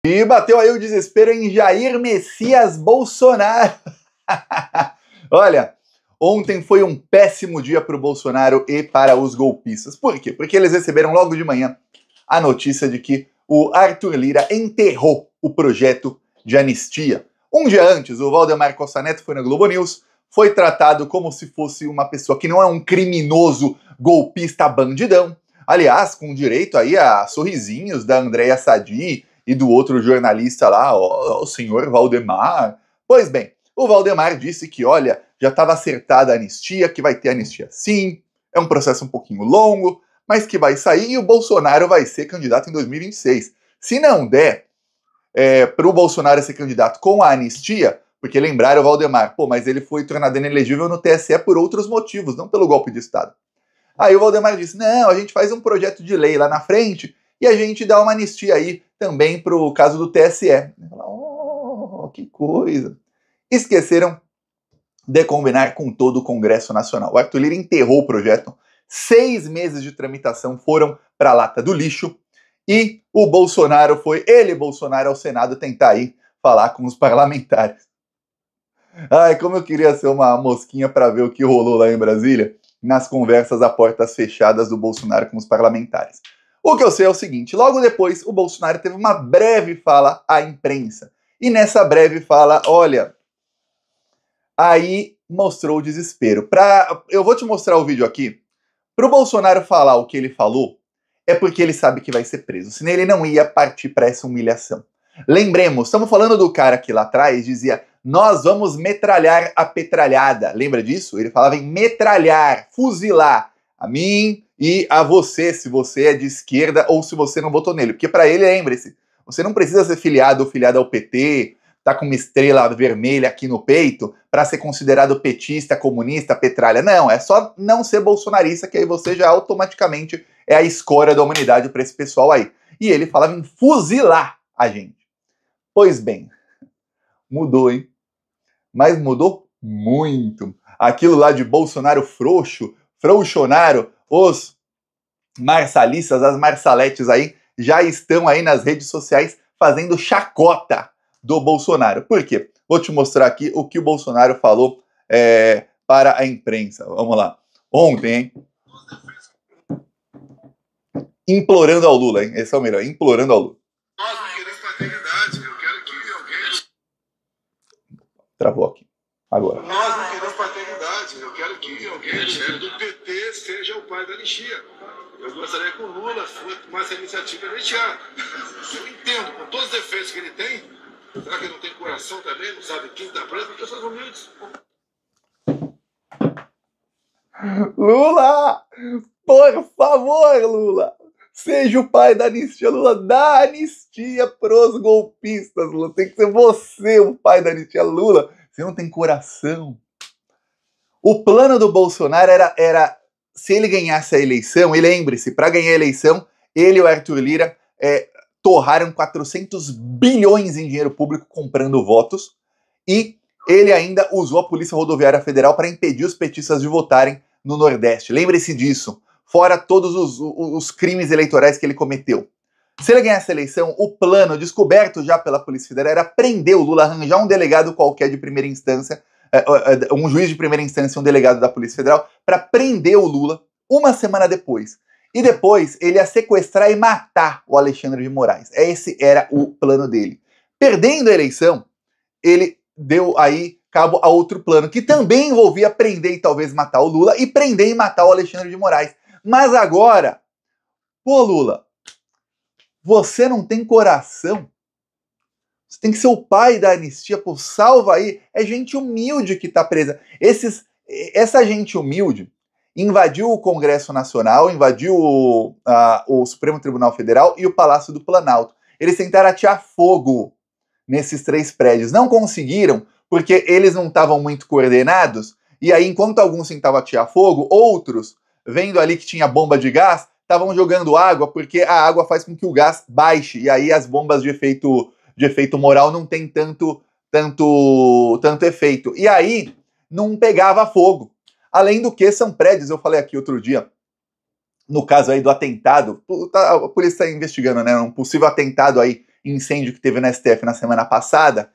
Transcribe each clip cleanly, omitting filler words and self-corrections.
E bateu aí o desespero em Jair Messias Bolsonaro. Olha, ontem foi um péssimo dia para o Bolsonaro e para os golpistas. Por quê? Porque eles receberam logo de manhã a notícia de que o Arthur Lira enterrou o projeto de anistia. Um dia antes, o Valdemar Costa Neto foi na Globo News, foi tratado como se fosse uma pessoa que não é um criminoso golpista bandidão. Aliás, com direito aí a sorrisinhos da Andréa Sadi e do outro jornalista lá, o senhor Valdemar. Pois bem, o Valdemar disse que, olha, já estava acertada a anistia, que vai ter anistia sim, é um processo um pouquinho longo, mas que vai sair e o Bolsonaro vai ser candidato em 2026. Se não der para o Bolsonaro ser candidato com a anistia, porque lembraram o Valdemar, mas ele foi tornado inelegível no TSE por outros motivos, não pelo golpe de Estado. Aí o Valdemar disse, não, a gente faz um projeto de lei lá na frente e a gente dá uma anistia aí também para o caso do TSE. Oh, que coisa. Esqueceram de combinar com todo o Congresso Nacional. O Arthur Lira enterrou o projeto, 6 meses de tramitação foram para a lata do lixo e o Bolsonaro Bolsonaro, ao Senado tentar aí falar com os parlamentares. Ai, como eu queria ser uma mosquinha para ver o que rolou lá em Brasília, nas conversas a portas fechadas do Bolsonaro com os parlamentares. O que eu sei é o seguinte, logo depois o Bolsonaro teve uma breve fala à imprensa. E nessa breve fala, olha, aí mostrou o desespero. Eu vou te mostrar o vídeo aqui. Para o Bolsonaro falar o que ele falou, é porque ele sabe que vai ser preso. Senão ele não ia partir para essa humilhação. Lembremos, estamos falando do cara que lá atrás dizia, nós vamos metralhar a petralhada. Lembra disso? Ele falava em metralhar, fuzilar a mim e a você, se você é de esquerda ou se você não votou nele. Porque para ele, lembre-se, você não precisa ser filiado ou filiado ao PT, tá com uma estrela vermelha aqui no peito para ser considerado petista, comunista, petralha. Não, é só não ser bolsonarista que aí você já automaticamente é a escória da humanidade para esse pessoal aí. E ele falava em fuzilar a gente. Pois bem, mudou, hein? Mas mudou muito. Aquilo lá de Bolsonaro frouxonaram, os marsalistas, as marsaletes aí, já estão aí nas redes sociais fazendo chacota do Bolsonaro. Por quê? Vou te mostrar aqui o que o Bolsonaro falou para a imprensa. Vamos lá. Ontem, hein? Implorando ao Lula, hein? Esse é o melhor, implorando ao Lula. Nós não queremos paternidade, eu quero que alguém... Travou aqui. Agora. Nós não queremos paternidade, eu quero que alguém do PT seja o pai da anistia. Eu gostaria que o Lula tomasse a iniciativa de anistiar. Eu entendo, com todos os defeitos que ele tem, será que ele não tem coração também, não sabe quem está preso? Porque pessoas humildes. Lula! Por favor, Lula! Seja o pai da anistia, Lula. Dá anistia pros golpistas, Lula. Tem que ser você o pai da anistia, Lula. Você não tem coração. O plano do Bolsonaro era se ele ganhasse a eleição, e lembre-se, para ganhar a eleição, ele e o Arthur Lira torraram 400 bilhões em dinheiro público comprando votos, e ele ainda usou a Polícia Rodoviária Federal para impedir os petistas de votarem no Nordeste. Lembre-se disso. Fora todos os crimes eleitorais que ele cometeu. Se ele ganhasse a eleição, o plano descoberto já pela Polícia Federal era prender o Lula, arranjar um delegado qualquer de primeira instância, um juiz de primeira instância, um delegado da Polícia Federal, para prender o Lula uma semana depois. E depois ele ia sequestrar e matar o Alexandre de Moraes. Esse era o plano dele. Perdendo a eleição, ele deu aí cabo a outro plano, que também envolvia prender e talvez matar o Lula, e prender e matar o Alexandre de Moraes. Mas agora, pô, Lula, você não tem coração? Você tem que ser o pai da anistia, pô, salva aí. É gente humilde que tá presa. Essa gente humilde invadiu o Congresso Nacional, invadiu o Supremo Tribunal Federal e o Palácio do Planalto. Eles tentaram atear fogo nesses 3 prédios. Não conseguiram, porque eles não estavam muito coordenados. E aí, enquanto alguns tentavam atear fogo, outros, vendo ali que tinha bomba de gás, estavam jogando água, porque a água faz com que o gás baixe, e aí as bombas de efeito moral não tem tanto efeito. E aí, não pegava fogo. Além do que, são prédios, eu falei aqui outro dia, no caso aí do atentado, a polícia está investigando, né, um possível atentado aí incêndio que teve no STF na semana passada,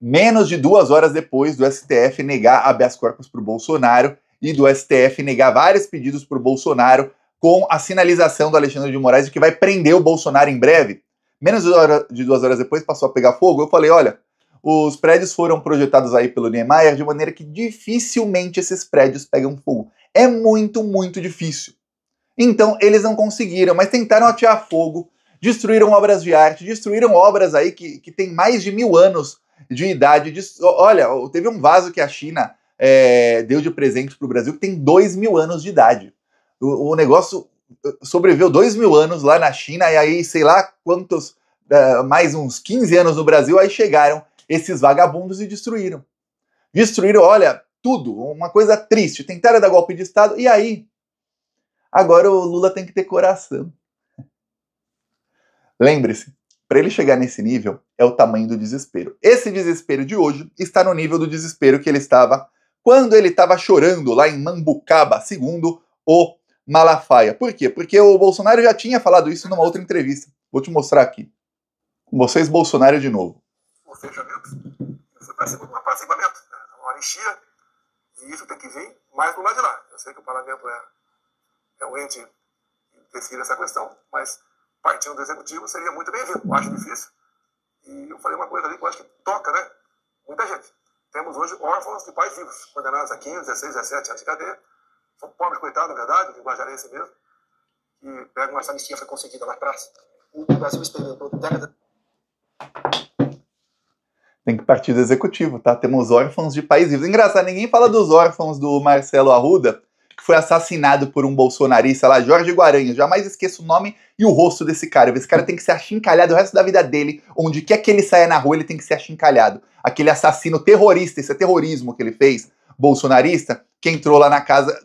menos de 2 horas depois do STF negar habeas corpus para o Bolsonaro e do STF negar vários pedidos para o Bolsonaro com a sinalização do Alexandre de Moraes de que vai prender o Bolsonaro em breve. Menos de 2 horas depois passou a pegar fogo. Eu falei, olha, os prédios foram projetados aí pelo Niemeyer de maneira que dificilmente esses prédios pegam fogo. É muito, muito difícil. Então, eles não conseguiram, mas tentaram atear fogo, destruíram obras de arte, destruíram obras aí que tem mais de 1000 anos de idade. Olha, teve um vaso que a China deu de presente para o Brasil que tem 2000 anos de idade. O negócio sobreviveu 2000 anos lá na China, e aí sei lá quantos, mais uns 15 anos no Brasil, aí chegaram esses vagabundos e destruíram. Destruíram, olha, tudo, uma coisa triste. Tentaram dar golpe de Estado, e aí? Agora o Lula tem que ter coração. Lembre-se, para ele chegar nesse nível, é o tamanho do desespero. Esse desespero de hoje está no nível do desespero que ele estava quando ele estava chorando lá em Mambucaba, segundo o Malafaia. Por quê? Porque o Bolsonaro já tinha falado isso numa outra entrevista. Vou te mostrar aqui. Com vocês, Bolsonaro de novo. O fechamento, isso vai ser um apaziguamento, uma anistia, e isso tem que vir mais do lado de lá. Eu sei que o parlamento é o ente que decide essa questão, mas partindo do executivo seria muito bem-vindo. Eu acho difícil. E eu falei uma coisa ali que eu acho que toca, né? Muita gente. Temos hoje órfãos de pais vivos, condenados a 15, 16, 17 anos de cadeia. São pobres, coitados, na verdade, linguajar esse mesmo. E pegam essa anistia foi conseguida na praça. O Brasil experimentou décadas. Tem que partir do executivo, tá? Temos órfãos de pais vivos. Engraçado, ninguém fala dos órfãos do Marcelo Arruda, que foi assassinado por um bolsonarista lá, Jorge Guaranha. Jamais esqueço o nome e o rosto desse cara. Esse cara tem que ser achincalhado o resto da vida dele. Onde quer que ele saia na rua, ele tem que ser achincalhado. Aquele assassino terrorista, esse é terrorismo que ele fez, bolsonarista, que entrou lá na casa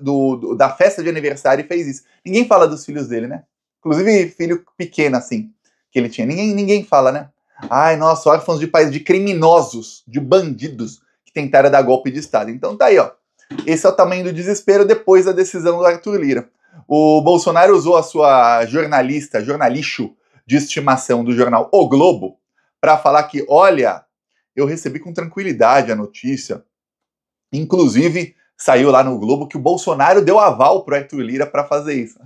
da festa de aniversário e fez isso. Ninguém fala dos filhos dele, né? Inclusive filho pequeno, assim, que ele tinha. Ninguém fala, né? Ai, nossa, órfãos de pais, de criminosos, de bandidos que tentaram dar golpe de Estado. Então tá aí, ó. Esse é o tamanho do desespero depois da decisão do Arthur Lira. O Bolsonaro usou a sua jornalixo de estimação do jornal O Globo para falar que, olha, eu recebi com tranquilidade a notícia. Inclusive, saiu lá no Globo que o Bolsonaro deu aval pro Arthur Lira para fazer isso.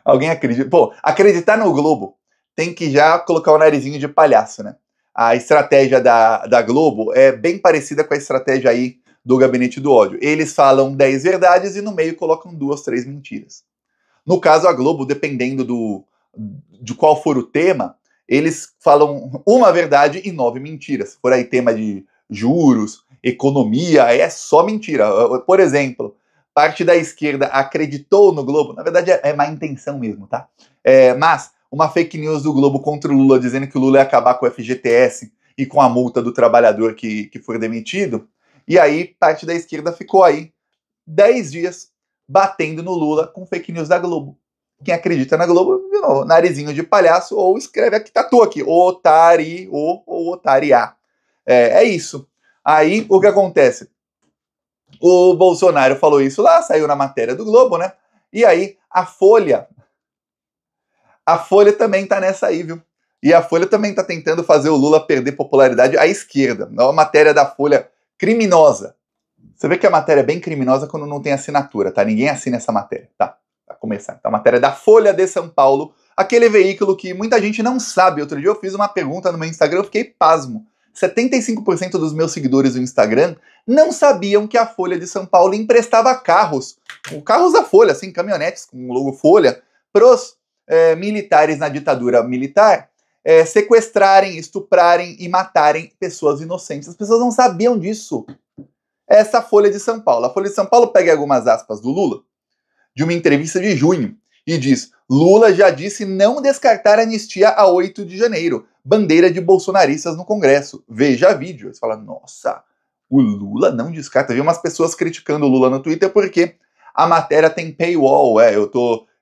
Alguém acredita? Pô, acreditar no Globo tem que já colocar o narizinho de palhaço, né? A estratégia da Globo é bem parecida com a estratégia aí do Gabinete do Ódio. Eles falam 10 verdades e no meio colocam 2, 3 mentiras. No caso, a Globo, dependendo de qual for o tema, eles falam uma verdade e 9 mentiras. Se for aí tema de juros, economia, é só mentira. Por exemplo, parte da esquerda acreditou no Globo, na verdade é má intenção mesmo, tá? Mas uma fake news do Globo contra o Lula, dizendo que o Lula ia acabar com o FGTS e com a multa do trabalhador que for demitido, e aí parte da esquerda ficou aí 10 dias batendo no Lula com fake news da Globo. Quem acredita na Globo, de novo, narizinho de palhaço, ou escreve aqui, tatua aqui, otari, ou otaria. É isso. Aí, o que acontece? O Bolsonaro falou isso lá, saiu na matéria do Globo, né? E aí, a Folha também tá nessa aí, viu? E a Folha também tá tentando fazer o Lula perder popularidade à esquerda. É uma matéria da Folha criminosa. Você vê que a matéria é bem criminosa quando não tem assinatura, tá? Ninguém assina essa matéria, tá? Pra começar. Então, a matéria da Folha de São Paulo, aquele veículo que muita gente não sabe. Outro dia eu fiz uma pergunta no meu Instagram, eu fiquei pasmo. 75% dos meus seguidores do Instagram não sabiam que a Folha de São Paulo emprestava carros da Folha, assim, caminhonetes com o logo Folha, pros militares na ditadura militar sequestrarem, estuprarem e matarem pessoas inocentes. As pessoas não sabiam disso. Essa Folha de São Paulo. A Folha de São Paulo pega algumas aspas do Lula, de uma entrevista de junho, e diz: Lula já disse não descartar anistia a 8 de janeiro. Bandeira de bolsonaristas no Congresso. Veja vídeo. Você fala, nossa, o Lula não descarta. Vi umas pessoas criticando o Lula no Twitter porque a matéria tem paywall.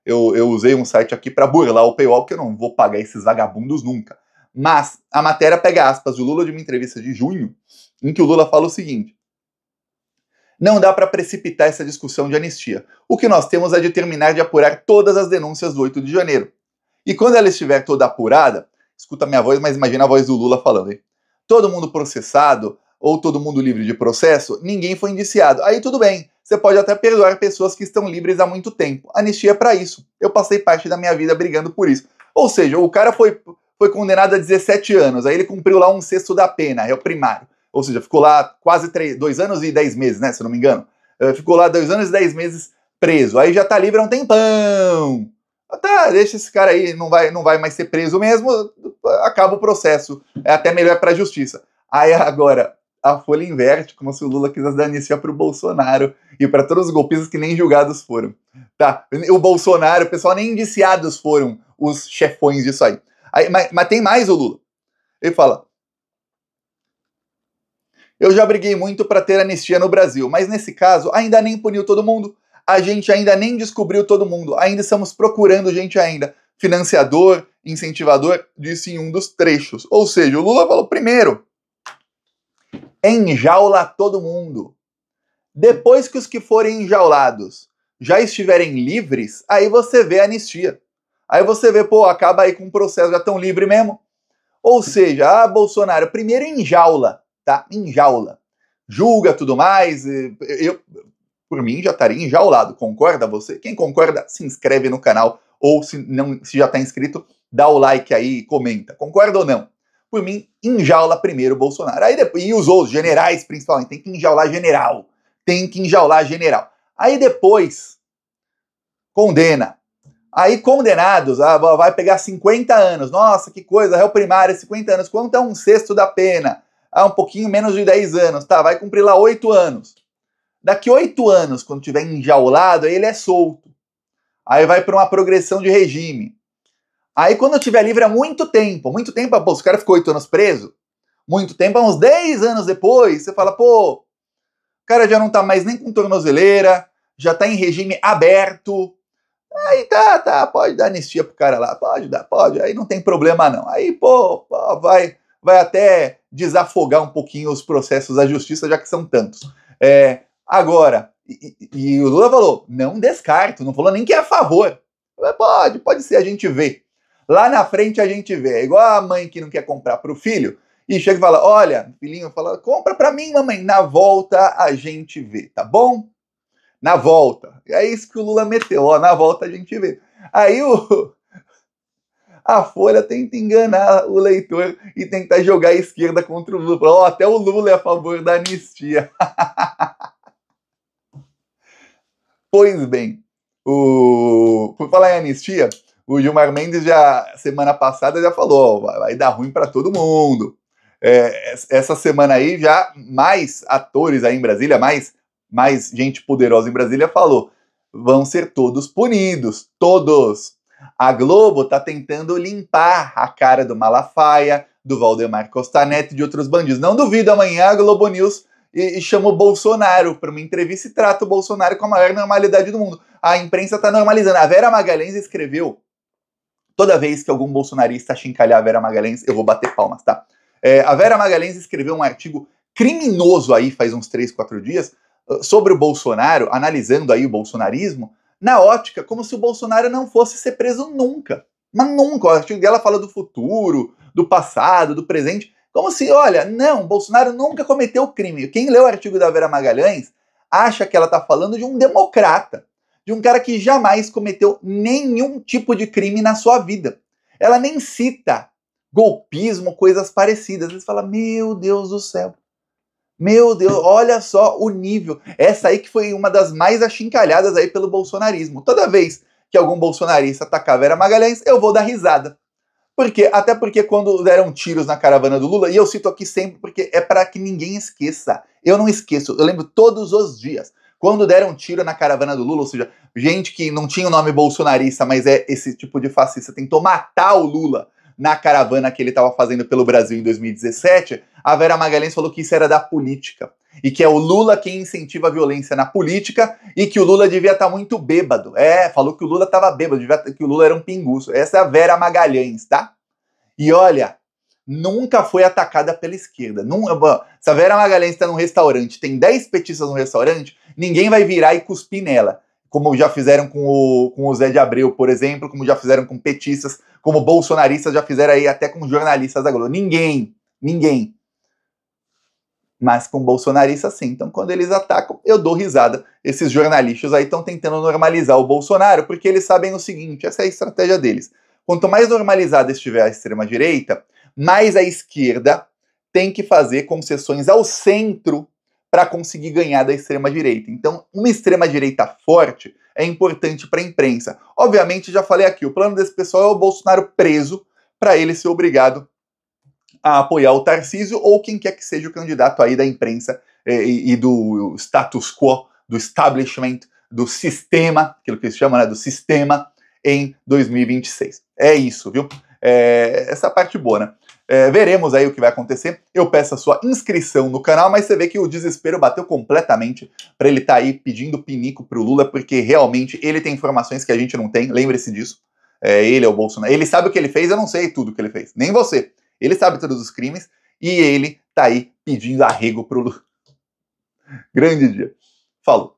Eu usei um site aqui para burlar o paywall, porque eu não vou pagar esses vagabundos nunca. Mas a matéria pega aspas do Lula de uma entrevista de junho, em que o Lula fala o seguinte: não dá para precipitar essa discussão de anistia. O que nós temos é de terminar de apurar todas as denúncias do 8 de janeiro. E quando ela estiver toda apurada, escuta a minha voz, mas imagina a voz do Lula falando, hein? Todo mundo processado, ou todo mundo livre de processo, ninguém foi indiciado. Aí tudo bem, você pode até perdoar pessoas que estão livres há muito tempo. Anistia é pra isso. Eu passei parte da minha vida brigando por isso. Ou seja, o cara foi condenado a 17 anos, aí ele cumpriu lá 1/6 da pena, réu primário. Ou seja, ficou lá quase 2 anos e 10 meses, né, se eu não me engano. Ficou lá 2 anos e 10 meses preso. Aí já tá livre há um tempão. Tá, deixa esse cara aí, não vai mais ser preso mesmo, acaba o processo. É até melhor pra justiça. Aí agora, a Folha inverte, como se o Lula quisesse dar anistia pro Bolsonaro e para todos os golpistas que nem julgados foram. Tá, o Bolsonaro, o pessoal nem indiciados foram os chefões disso aí. Mas tem mais o Lula. Ele fala: eu já briguei muito para ter anistia no Brasil, mas nesse caso ainda nem puniu todo mundo. A gente ainda nem descobriu todo mundo. Ainda estamos procurando gente ainda. Financiador, incentivador, disse em um dos trechos. Ou seja, o Lula falou primeiro: enjaula todo mundo. Depois que os que forem enjaulados já estiverem livres, aí você vê a anistia. Aí você vê, pô, acaba aí com o processo, já tão livre mesmo. Ou seja, Bolsonaro, primeiro enjaula, tá? Enjaula. Julga tudo mais. Eu, por mim, já estaria enjaulado. Concorda você? Quem concorda, se inscreve no canal. Ou se já está inscrito, dá o like aí e comenta. Concorda ou não? Por mim, enjaula primeiro o Bolsonaro. Aí depois, e os outros, generais principalmente, tem que enjaular general. Tem que enjaular general. Aí depois, condena. Aí condenados, vai pegar 50 anos. Nossa, que coisa, réu primário, 50 anos. Quanto é 1/6 da pena? Um pouquinho menos de 10 anos. Tá, vai cumprir lá 8 anos. Daqui 8 anos, quando tiver enjaulado, aí ele é solto. Aí vai para uma progressão de regime. Aí quando tiver livre há muito tempo, pô, os caras ficou 8 anos preso, muito tempo, uns 10 anos depois, você fala, pô, o cara já não tá mais nem com tornozeleira, já tá em regime aberto, aí tá, pode dar anistia pro cara lá, pode, aí não tem problema não. Aí, pô vai até desafogar um pouquinho os processos da justiça, já que são tantos. Agora, e o Lula falou, não descarto, não falou nem que é a favor. Pode ser, a gente vê. Lá na frente a gente vê. É igual a mãe que não quer comprar pro filho e chega e fala, olha, filhinho, fala, compra pra mim, mamãe. Na volta a gente vê, tá bom? Na volta. É isso que o Lula meteu, ó, na volta a gente vê. Aí a Folha tenta enganar o leitor e tentar jogar a esquerda contra o Lula. Ó, até o Lula é a favor da anistia. Pois bem, por falar em anistia, o Gilmar Mendes semana passada já falou, ó, vai dar ruim para todo mundo. Essa semana aí já mais atores aí em Brasília, mais gente poderosa em Brasília falou, vão ser todos punidos, todos. A Globo tá tentando limpar a cara do Malafaia, do Valdemar Costa Neto e de outros bandidos. Não duvido, amanhã a Globo News e chama o Bolsonaro para uma entrevista e trata o Bolsonaro com a maior normalidade do mundo. A imprensa está normalizando. A Vera Magalhães escreveu, toda vez que algum bolsonarista achincalhar a Vera Magalhães, eu vou bater palmas, tá? A Vera Magalhães escreveu um artigo criminoso aí, faz uns 3, 4 dias, sobre o Bolsonaro, analisando aí o bolsonarismo, na ótica como se o Bolsonaro não fosse ser preso nunca. Mas nunca. O artigo dela fala do futuro, do passado, do presente, como se, olha, não, Bolsonaro nunca cometeu crime. Quem lê o artigo da Vera Magalhães acha que ela está falando de um democrata, de um cara que jamais cometeu nenhum tipo de crime na sua vida. Ela nem cita golpismo, coisas parecidas. Eles falam, meu Deus do céu. Meu Deus, olha só o nível. Essa aí que foi uma das mais achincalhadas aí pelo bolsonarismo. Toda vez que algum bolsonarista atacar a Vera Magalhães, eu vou dar risada. Até porque quando deram tiros na caravana do Lula, e eu cito aqui sempre porque é para que ninguém esqueça. Eu não esqueço, eu lembro todos os dias. Quando deram tiro na caravana do Lula, ou seja, gente que não tinha o nome bolsonarista, mas é esse tipo de fascista, tentou matar o Lula na caravana que ele estava fazendo pelo Brasil em 2017, a Vera Magalhães falou que isso era da política. E que é o Lula quem incentiva a violência na política e que o Lula devia estar muito bêbado. Falou que o Lula estava bêbado, que o Lula era um pinguço. Essa é a Vera Magalhães, tá? E olha, nunca foi atacada pela esquerda. Se a Vera Magalhães está num restaurante, tem 10 petistas no restaurante, ninguém vai virar e cuspir nela. como já fizeram com o Zé de Abreu, por exemplo, como já fizeram com petistas, como bolsonaristas já fizeram aí até com jornalistas da Globo. Ninguém. Mas com bolsonaristas sim. Então quando eles atacam, eu dou risada. Esses jornalistas aí estão tentando normalizar o Bolsonaro, porque eles sabem o seguinte, essa é a estratégia deles. Quanto mais normalizada estiver a extrema-direita, mais a esquerda tem que fazer concessões ao centro para conseguir ganhar da extrema-direita. Então, uma extrema-direita forte é importante para a imprensa. Obviamente, já falei aqui, o plano desse pessoal é o Bolsonaro preso para ele ser obrigado a apoiar o Tarcísio ou quem quer que seja o candidato aí da imprensa e do status quo, do establishment, do sistema, aquilo que eles chamam, né, do sistema, em 2026. É isso, viu? Essa parte boa, né? Veremos aí o que vai acontecer. Eu peço a sua inscrição no canal, mas você vê que o desespero bateu completamente para ele estar aí pedindo pinico pro Lula, porque realmente ele tem informações que a gente não tem, lembre-se disso. Ele é o Bolsonaro. Ele sabe o que ele fez, eu não sei tudo o que ele fez. Nem você. Ele sabe todos os crimes e ele tá aí pedindo arrego pro Lula. Grande dia. Falou.